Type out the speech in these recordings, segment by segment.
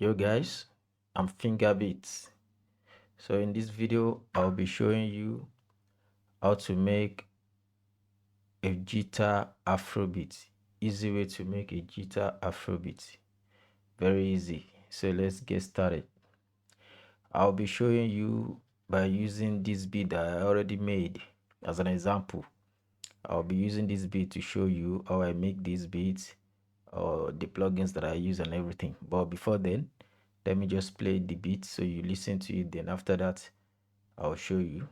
Yo guys, I'm Fingerbeats. So in this video, I'll be showing you how to make a guitar Afrobeat. Easy way to make a guitar Afrobeat. Very easy. So let's get started. I'll be showing you by using this beat that I already made as an example. I'll be using this beat to show you how I make these beats or the plugins that I use and everything. But before then, let me just play the beat so you listen to it. Then after that, I'll show you.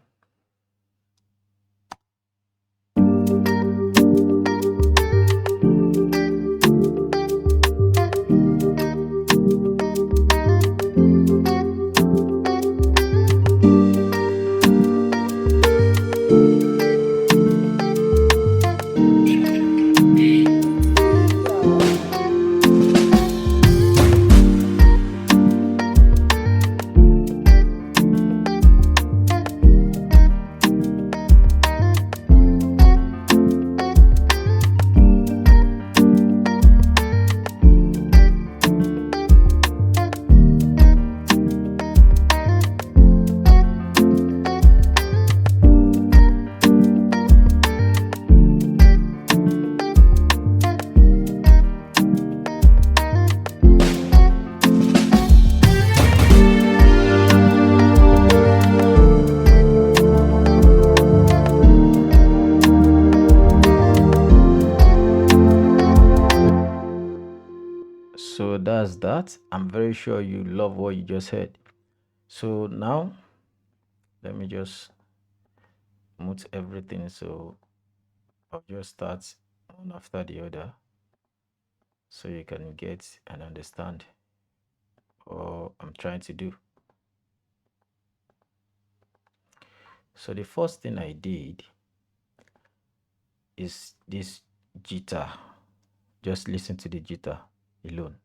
So that's that. I'm very sure you love what you just heard. So now let me just mute everything, so I'll just start one after the other so you can get and understand what I'm trying to do. So the first thing I did is this guitar. Just listen to the guitar alone.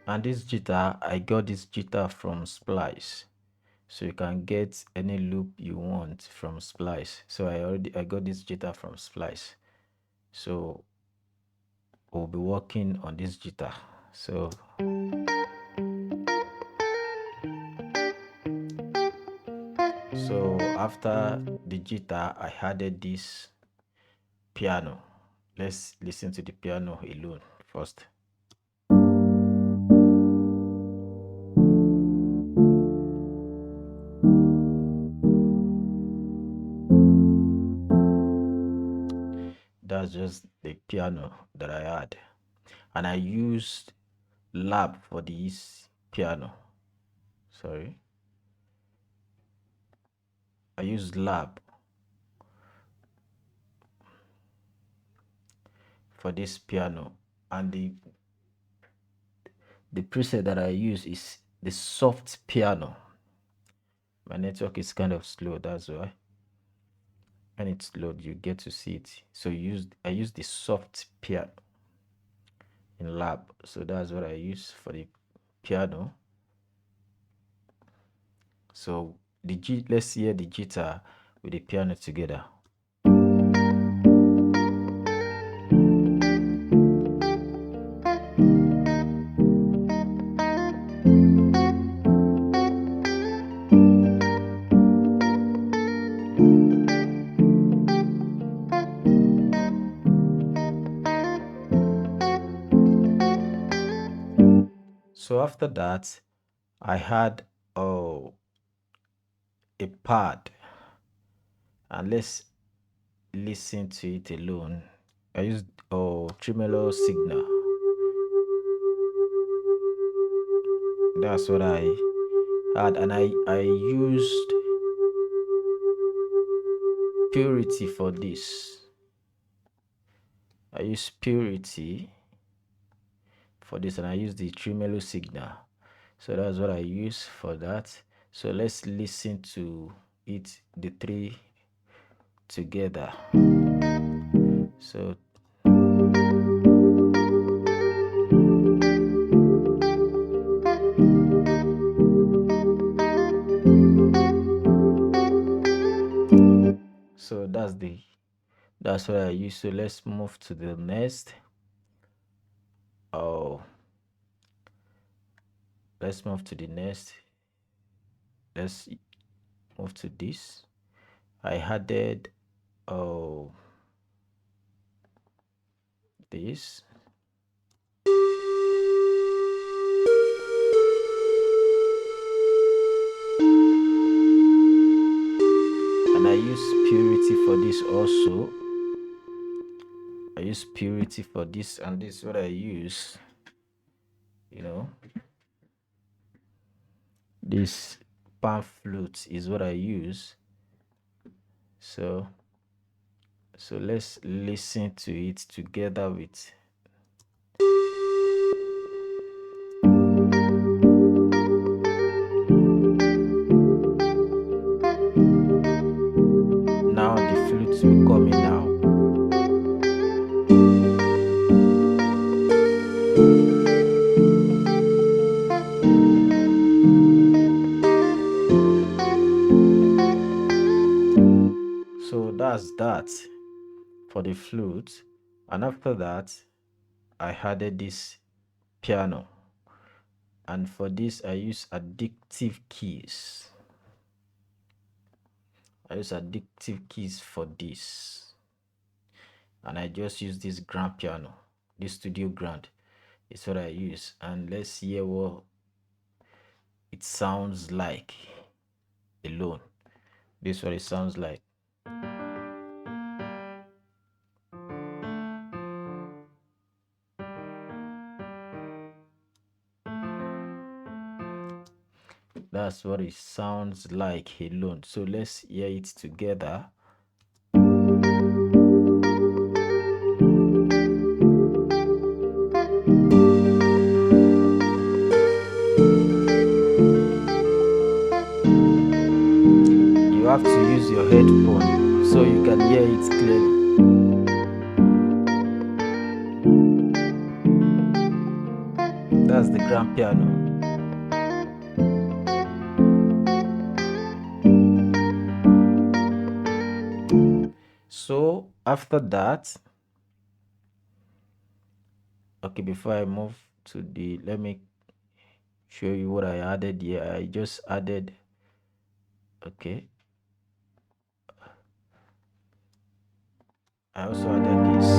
And this guitar, I got this guitar from Splice. So you can get any loop you want from Splice. So I got this guitar from Splice. So we'll be working on this guitar. So after the guitar, I added this piano. Let's listen to the piano alone first. That's just the piano that I had, and I used lab for this piano. Sorry, I used lab for this piano, and the preset that I use is the soft piano. My network is kind of slow, that's why. When it's load, you get to see it. So I use the soft piano in lab. So that's what I use for the piano. So let's hear the guitar with the piano together. So after that, I had a pad, and let's listen to it alone. I used tremolo signal. That's what I had, and I used purity for this. I use purity for this, and I use the tremolo signal. So that's what I use for that. So let's listen to it, the three together. So that's what I use. So let's move to the next. Oh, let's move to the next. Let's move to this. I added this, and I use purity for this also. I use purity for this, and this is what I use. You know, this pan flute is what I use. So let's listen to it together with. Now the flutes will come in now. So that's that for the flute, and after that I added this piano, and for this I use addictive keys. I use addictive keys for this, and I just use this grand piano, this studio grand is what I use. And let's hear what it sounds like alone. This is what it sounds like. That's what it sounds like alone. So let's hear it together. You have to use your headphone so you can hear it clearly. That's the grand piano. So after that, okay, before I move to the, let me show you what I added here. I just added, okay, I also added this.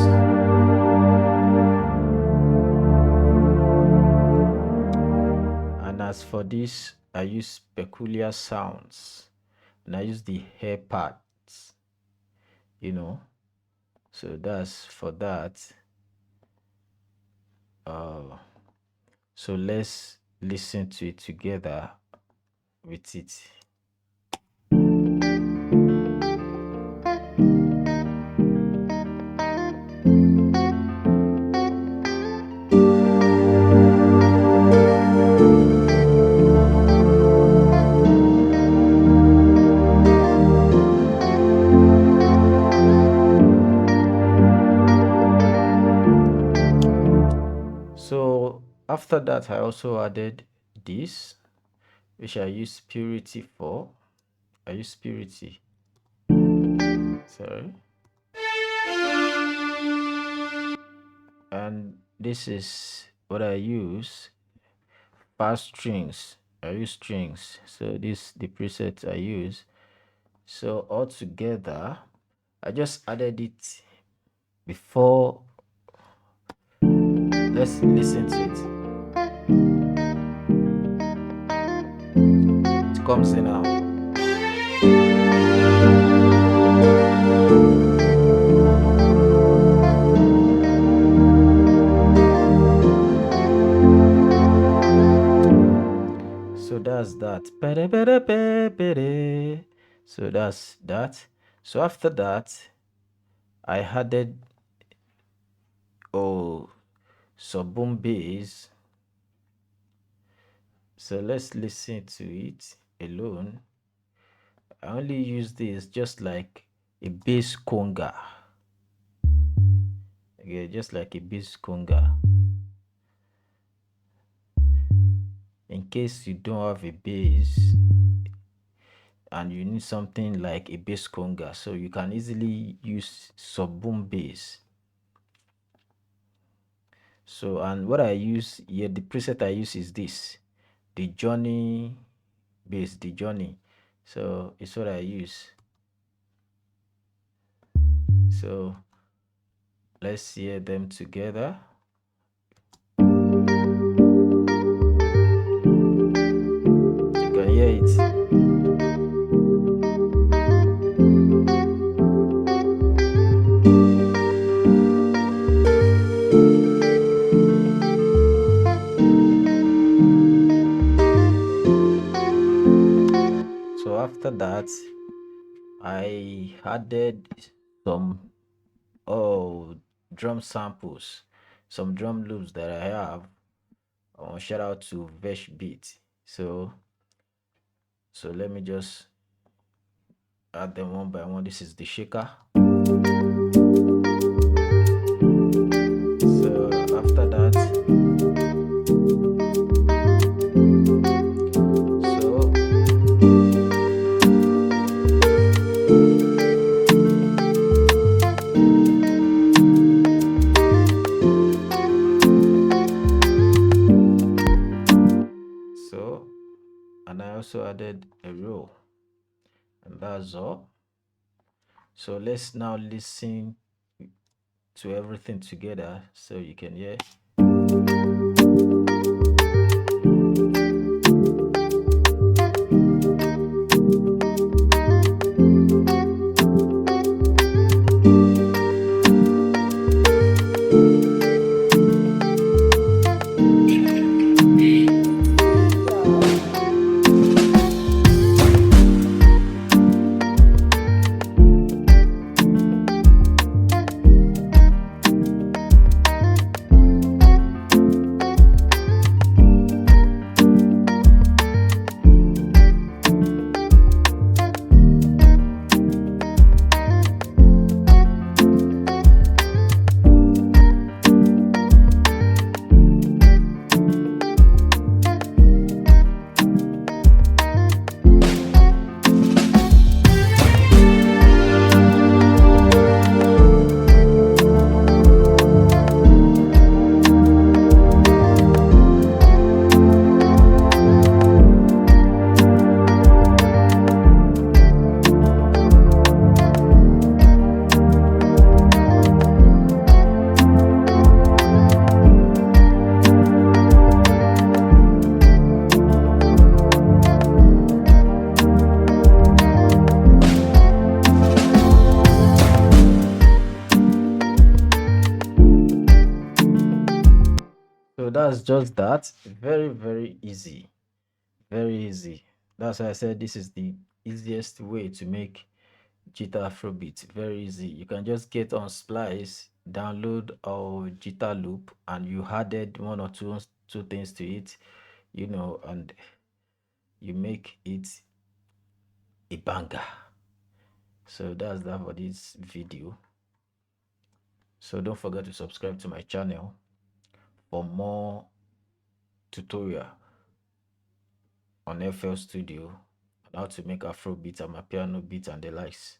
And as for this, I use peculiar sounds, and I use the hair parts, you know. So that's for that. So let's listen to it together with it. So after that, I also added this, which I use purity for. I use purity. Sorry. And this is what I use. Fast strings. I use strings. So this the preset I use. So all together, I just added it before. Let's listen to it. It comes in now. So that's that. So that's that. So after that, I added some boom bass. So let's listen to it alone. I only use this just like a bass conga. Okay, just like a bass conga. In case you don't have a bass, and you need something like a bass conga, so you can easily use sub boom bass. So, and what I use here, the preset I use is this, the Johnny bass, the Johnny. So it's what I use. So let's hear them together. You can hear it. So after that, I added some drum samples, some drum loops that I have. Shout out to Vesh Beat. So let me just add them one by one. This is the shaker. So after that, and I also added a roll, and that's all. So let's now listen to everything together so you can hear. So that's just that. Very, very easy. Very easy. That's why I said this is the easiest way to make Jita Afrobeat. Very easy. You can just get on Splice, download our Jita loop, and you added one or two things to it, and you make it a banger. So that's that for this video. So don't forget to subscribe to my channel for more tutorial on FL Studio, how to make Afrobeat, Amapiano beats, and the likes.